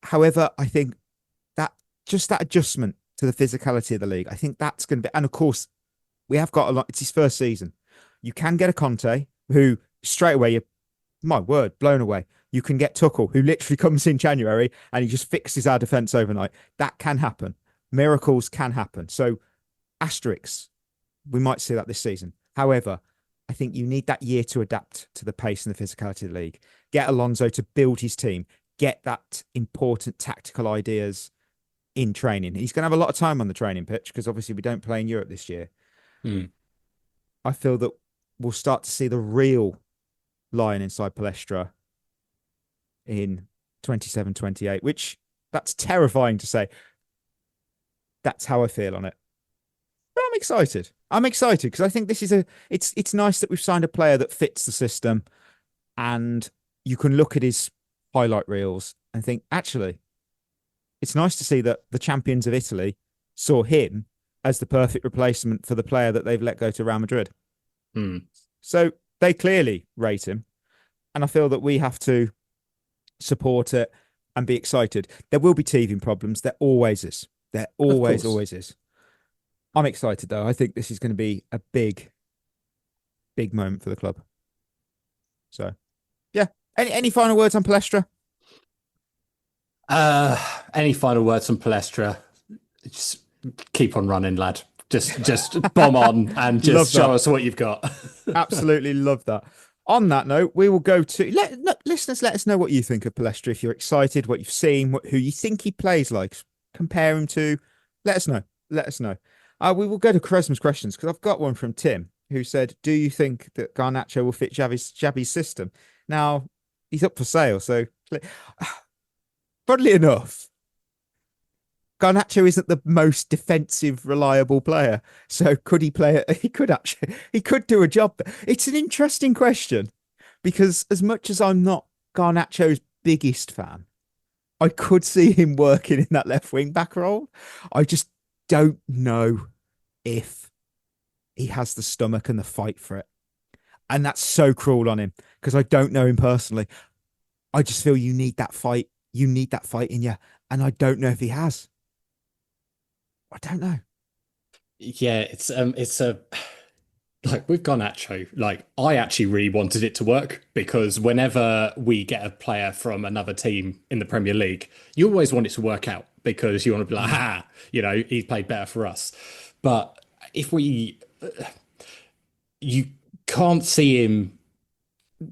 However, I think that just that adjustment to the physicality of the league, I think that's going to be... And of course, we have got a lot... It's his first season. You can get a Conte who straight away, you're, my word, blown away. You can get Tuchel, who literally comes in January and he just fixes our defence overnight. That can happen. Miracles can happen. So, asterisks, we might see that this season. However, I think you need that year to adapt to the pace and the physicality of the league. Get Alonso to build his team. Get that important tactical ideas in training. He's going to have a lot of time on the training pitch because obviously we don't play in Europe this year. I feel that we'll start to see the real lion inside Palestra in 27-28, which that's terrifying to say. That's how I feel on it. But I'm excited. I'm excited because I think this is it's nice that we've signed a player that fits the system and you can look at his highlight reels and think, actually, it's nice to see that the champions of Italy saw him as the perfect replacement for the player that they've let go to Real Madrid. So they clearly rate him. And I feel that we have to support it and be excited. There will be teething problems. There always is. There always is. I'm excited, though. I think this is going to be a big, big moment for the club. So, yeah. Any final words on Palestra? Any final words on Palestra? Just keep on running, lad. Just bomb on and just show us what you've got. Absolutely love that. On that note, we will go to listeners. Let us know what you think of Palestra. If you're excited, what you've seen, who you think he plays like, compare him to. Let us know. Let us know. We will go to Quaresma's questions because I've got one from Tim who said, "Do you think that Garnacho will fit Xabi's system?" Now he's up for sale, so funnily enough, Garnacho isn't the most defensive, reliable player. So could he play it? He could do a job. It's an interesting question because as much as I'm not Garnacho's biggest fan, I could see him working in that left wing back role. I just don't know if he has the stomach and the fight for it. And that's so cruel on him because I don't know him personally. I just feel you need that fight. You need that fight in you. And I don't know if he has. I don't know. Yeah, it's a like with Garnacho, like I actually really wanted it to work because whenever we get a player from another team in the Premier League, you always want it to work out because you want to be like, he's played better for us. But if you can't see him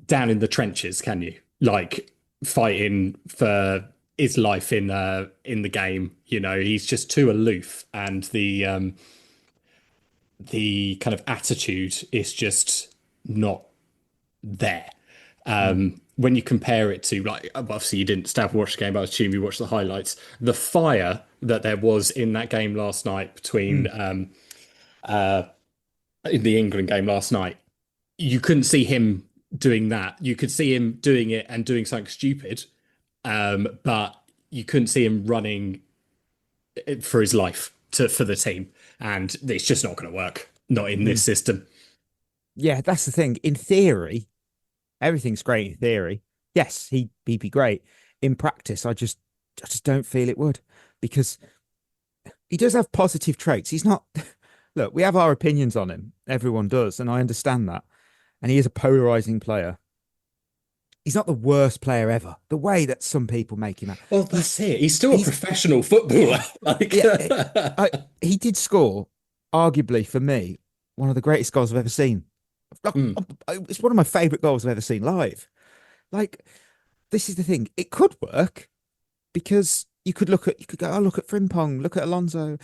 down in the trenches, can you? Like fighting for his life in the game, he's just too aloof, and the kind of attitude is just not there. When you compare it to, like, obviously you didn't stand and watch the game, but I assume you watched the highlights. The fire that there was in that game last night between in the England game last night, you couldn't see him doing that. You could see him doing it and doing something stupid. But you couldn't see him running for his life for the team. And it's just not going to work. Not in this system. Yeah, that's the thing. In theory, everything's great in theory. Yes, he'd be great. In practice, I just don't feel it would. Because he does have positive traits. He's not... Look, we have our opinions on him. Everyone does. And I understand that. And he is a polarizing player. He's not the worst player ever. The way that some people make him out. Well, that's it. He's still a professional footballer. He did score, arguably for me, one of the greatest goals I've ever seen. It's one of my favourite goals I've ever seen live. Like, this is the thing. It could work because you could go, look at Frimpong, look at Alonso.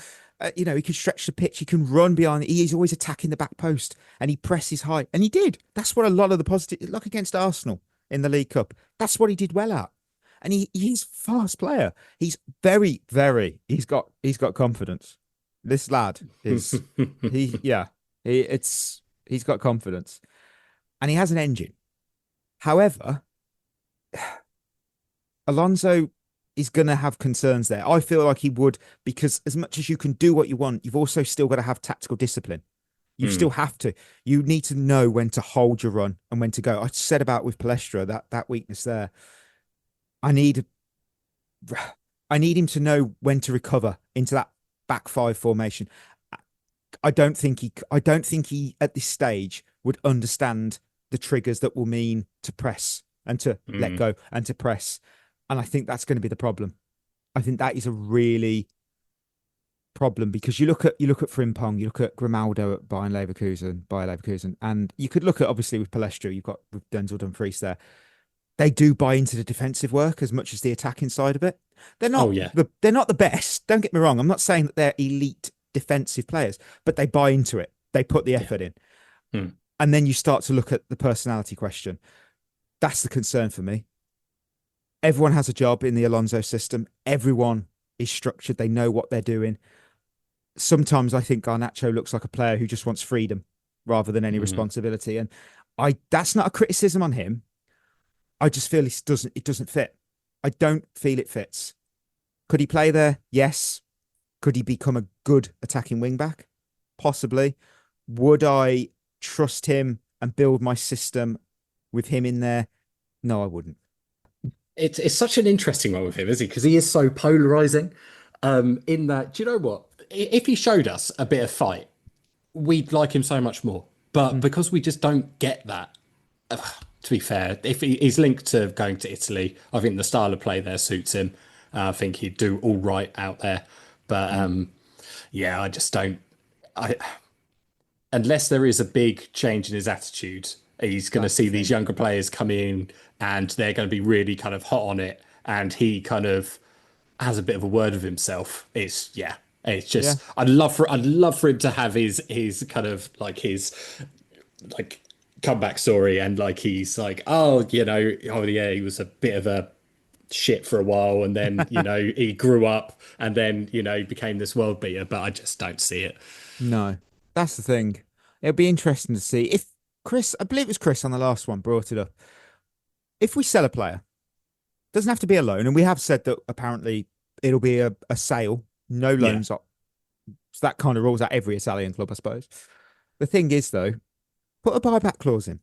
He could stretch the pitch. He can run behind. He's always attacking the back post and he presses high. And he did. That's what a lot of the positive, like against Arsenal in the League Cup. That's what he did well at. And he's a fast player. He's very, very, he's got confidence. This lad is, he's got confidence and he has an engine. However, Alonso is going to have concerns there. I feel like he would, because as much as you can do what you want, you've also still got to have tactical discipline. You still have to. You need to know when to hold your run and when to go. I said about with Palestra, that weakness there. I need him to know when to recover into that back five formation. I don't think he at this stage would understand the triggers that will mean to press and to let go and to press. And I think that's going to be the problem. I think that is a really problem because you look at Frimpong, you look at Grimaldo at Bayer Leverkusen, and you could look at obviously with Palestra, you've got with Denzel Dumfries there. They do buy into the defensive work as much as the attacking side of it. They're not they're not the best. Don't get me wrong. I'm not saying that they're elite defensive players, but they buy into it. They put the effort in. And then you start to look at the personality question. That's the concern for me. Everyone has a job in the Alonso system. Everyone is structured. They know what they're doing. Sometimes I think Garnacho looks like a player who just wants freedom rather than any responsibility. And that's not a criticism on him. I just feel it doesn't fit. I don't feel it fits. Could he play there? Yes. Could he become a good attacking wing back? Possibly. Would I trust him and build my system with him in there? No, I wouldn't. It's such an interesting one with him, isn't he? Because he is so polarizing. In that, do you know what? If he showed us a bit of fight, we'd like him so much more. But because we just don't get that, to be fair, if he's linked to going to Italy, I think the style of play there suits him. I think he'd do all right out there. But I just don't. Unless there is a big change in his attitude, he's going to see these younger players come in and they're going to be really kind of hot on it. And he kind of has a bit of a word of himself. It's just, I'd love for him to have his kind of like his like comeback story. And like, he's like, he was a bit of a shit for a while. And then, he grew up and then, became this world beater, but I just don't see it. No. That's the thing. It'll be interesting to see if Chris, I believe it was Chris on the last one, brought it up. If we sell a player, doesn't have to be a loan, and we have said that apparently it'll be a sale, no loans. So that kind of rules out every Italian club, I suppose. The thing is, though, put a buyback clause in.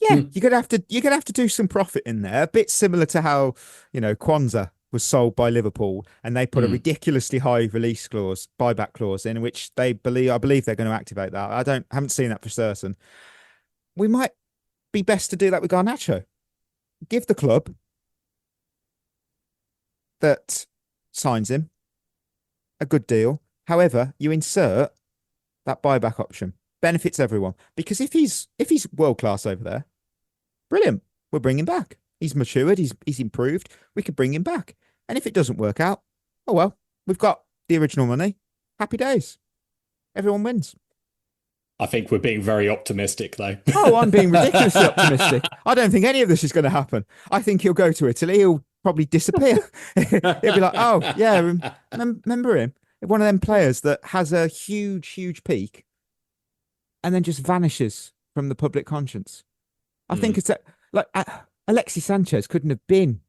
Yeah, you're gonna have to do some profit in there, a bit similar to how Kwanzaa was sold by Liverpool, and they put a ridiculously high release clause, buyback clause in which I believe they're going to activate that. I haven't seen that for certain. We might be best to do that with Garnacho. Give the club that signs him a good deal. However, you insert that buyback option. Benefits everyone. Because if he's world class over there, brilliant. We'll bring him back. He's matured. He's improved. We could bring him back. And if it doesn't work out, oh well, we've got the original money. Happy days. Everyone wins. I think we're being very optimistic, though. Oh, I'm being ridiculously optimistic. I don't think any of this is going to happen. I think he'll go to Italy. He'll probably disappear. He'll be like, oh, yeah, remember him? One of them players that has a huge, huge peak and then just vanishes from the public conscience. I think it's like Alexis Sanchez couldn't have been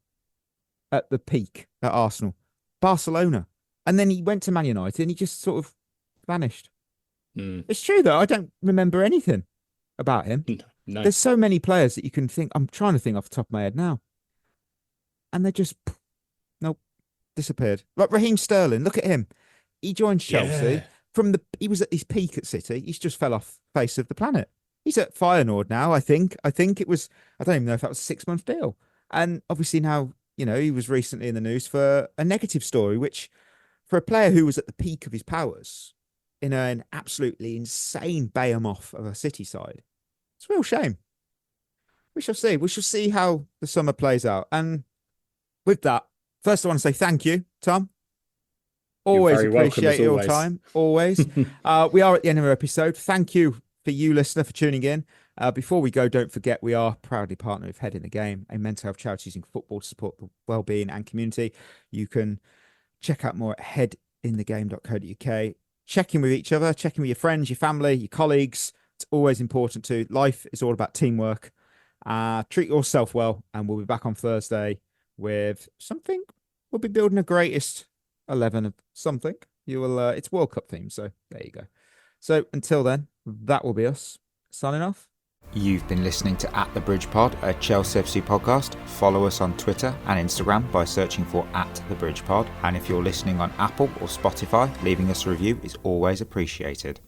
at the peak at Arsenal, Barcelona, and then he went to Man United and he just sort of vanished. It's true, though. I don't remember anything about him. No. There's so many players that you can think. I'm trying to think off the top of my head now. And they just, disappeared. Like Raheem Sterling, look at him. He joined Chelsea. He was at his peak at City. He's just fell off the face of the planet. He's at Feyenoord now, I think. I think it was, I don't even know if that was a 6-month deal. And obviously now, he was recently in the news for a negative story, which for a player who was at the peak of his powers, in an absolutely insane behemoth of a City side. It's a real shame. We shall see. We shall see how the summer plays out. And with that, first I want to say thank you, Tom. Always appreciate your time. Always. We are at the end of our episode. Thank you for you, listener, for tuning in. Before we go, don't forget we are proudly partnered with Head in the Game, a mental health charity using football to support the well-being and community. You can check out more at headinthegame.co.uk. Check in with each other, check in with your friends, your family, your colleagues. It's always important to. Life is all about teamwork. Treat yourself well, and we'll be back on Thursday with something. We'll be building a greatest 11 of something. You will. It's World Cup themed, so there you go. So until then, that will be us signing off. You've been listening to At The Bridge Pod, a Chelsea FC podcast. Follow us on Twitter and Instagram by searching for At The Bridge Pod. And if you're listening on Apple or Spotify, leaving us a review is always appreciated.